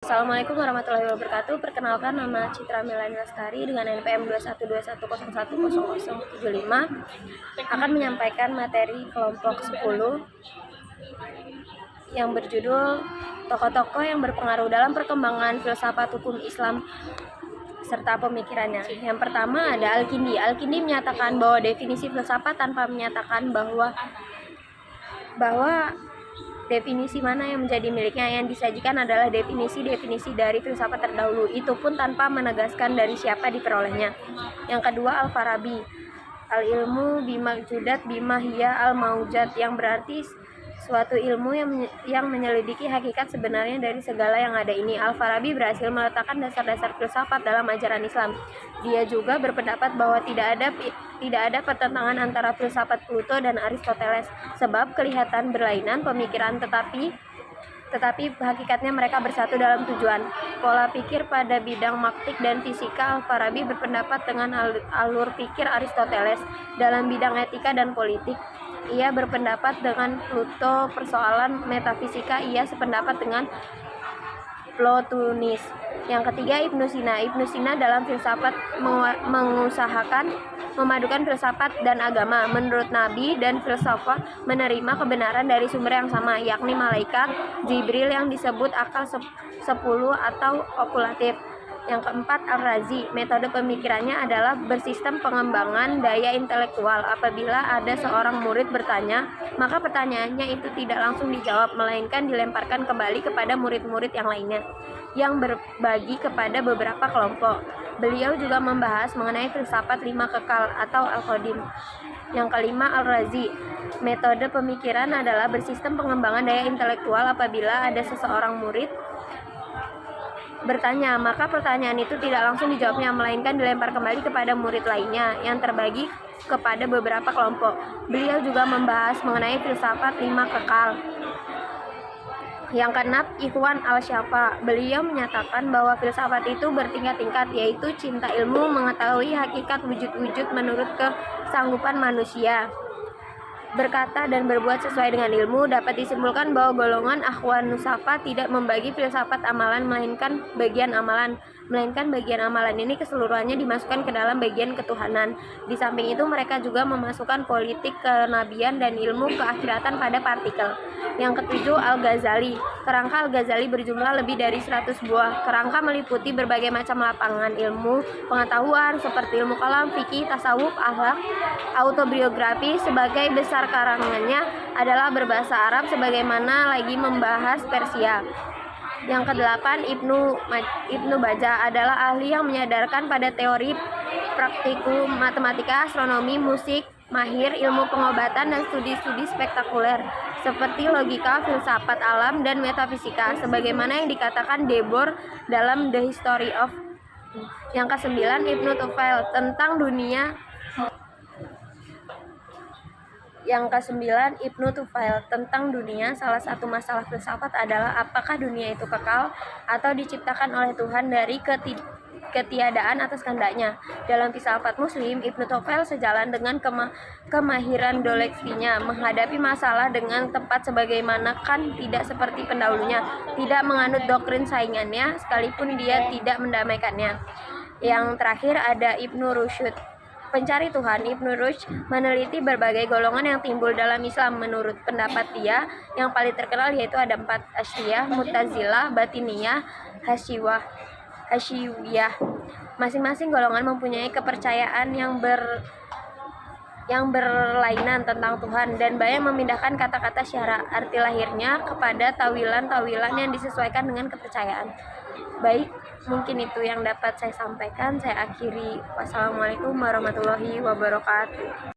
Assalamualaikum warahmatullahi wabarakatuh. Perkenalkan, nama Citra Melani Lestari dengan NPM 21210100075 akan menyampaikan materi kelompok 10 yang berjudul tokoh-tokoh yang berpengaruh dalam perkembangan filsafat hukum Islam serta pemikirannya. Yang pertama ada Al-Kindi. Al-Kindi menyatakan bahwa definisi filsafat tanpa menyatakan bahwa definisi mana yang menjadi miliknya. Yang disajikan adalah definisi-definisi dari filsafat terdahulu, itu pun tanpa menegaskan dari siapa diperolehnya. Yang kedua Al-Farabi. Al-ilmu bimawjudat bimahiyya al-maujad, yang berarti suatu ilmu yang menyelidiki hakikat sebenarnya dari segala yang ada ini. Al-Farabi berhasil meletakkan dasar-dasar filsafat dalam ajaran Islam. Dia juga berpendapat bahwa tidak ada pertentangan antara filsafat Plato dan Aristoteles, sebab kelihatan berlainan pemikiran tetapi hakikatnya mereka bersatu dalam tujuan. Pola pikir pada bidang maktik dan fisika, Al-Farabi berpendapat dengan alur pikir Aristoteles. Dalam bidang etika dan politik, ia berpendapat dengan Plato. Persoalan metafisika, ia sependapat dengan Plotinus. Yang ketiga Ibnu Sina. Ibnu Sina dalam filsafat mengusahakan memadukan filsafat dan agama. Menurut Nabi dan filsafat menerima kebenaran dari sumber yang sama, yakni malaikat Jibril yang disebut akal 10 atau okulatif. Yang keempat Al-Razi. Metode pemikirannya adalah bersistem pengembangan daya intelektual. Apabila ada seorang murid bertanya, maka pertanyaannya itu tidak langsung dijawab, melainkan dilemparkan kembali kepada murid-murid yang lainnya, yang berbagi kepada beberapa kelompok. Beliau juga membahas mengenai filsafat 5 kekal atau Al-Qadim. Yang kelima Al-Razi. Metode pemikiran adalah bersistem pengembangan daya intelektual. Apabila ada seseorang murid bertanya, maka pertanyaan itu tidak langsung dijawabnya, melainkan dilempar kembali kepada murid lainnya yang terbagi kepada beberapa kelompok. Beliau juga membahas mengenai filsafat 5 kekal. Yang keenam Ikhwan Al-Syafa. Beliau menyatakan bahwa filsafat itu bertingkat-tingkat, yaitu cinta ilmu, mengetahui hakikat wujud-wujud menurut kesanggupan manusia, berkata dan berbuat sesuai dengan ilmu. Dapat disimpulkan bahwa golongan Akhwan Nusafa tidak membagi filsafat amalan melainkan bagian amalan ini keseluruhannya dimasukkan ke dalam bagian ketuhanan. Di samping itu mereka juga memasukkan politik, kenabian, dan ilmu keakhiratan pada partikel. Yang ketujuh Al-Ghazali. Kerangka Al-Ghazali berjumlah lebih dari 100 buah. Kerangka meliputi berbagai macam lapangan ilmu pengetahuan seperti ilmu kalam, fikih, tasawuf, akhlak, autobiografi. Sebagai besar karangannya adalah berbahasa Arab, sebagaimana lagi membahas Persia. Yang kedelapan Ibnu Baja adalah ahli yang menyadarkan pada teori, praktikum, matematika, astronomi, musik, mahir ilmu pengobatan, dan studi-studi spektakuler seperti logika, filsafat alam, dan metafisika, sebagaimana yang dikatakan Debord dalam The History of. Yang kesembilan Ibnu Tufail tentang dunia. Salah satu masalah filsafat adalah apakah dunia itu kekal atau diciptakan oleh Tuhan dari ketiadaan atas kehendaknya. Dalam filsafat Muslim, Ibnu Tufail sejalan dengan kemahiran Dostoyevskinya menghadapi masalah dengan tepat, sebagaimana Kant tidak seperti pendahulunya, tidak menganut doktrin saingannya sekalipun dia tidak mendamaikannya. Yang terakhir ada Ibnu Rushd. Pencari Tuhan, Ibnu Rushd meneliti berbagai golongan yang timbul dalam Islam. Menurut pendapat dia, yang paling terkenal yaitu ada 4: Asy'ariyah, Mu'tazilah, Batiniyah, Hasyawiyah. Masing-masing golongan mempunyai kepercayaan yang berlainan tentang Tuhan dan banyak memindahkan kata-kata syara, arti lahirnya, kepada tawilan-tawilan yang disesuaikan dengan kepercayaan. Baik, mungkin itu yang dapat saya sampaikan. Saya akhiri. Wassalamualaikum warahmatullahi wabarakatuh.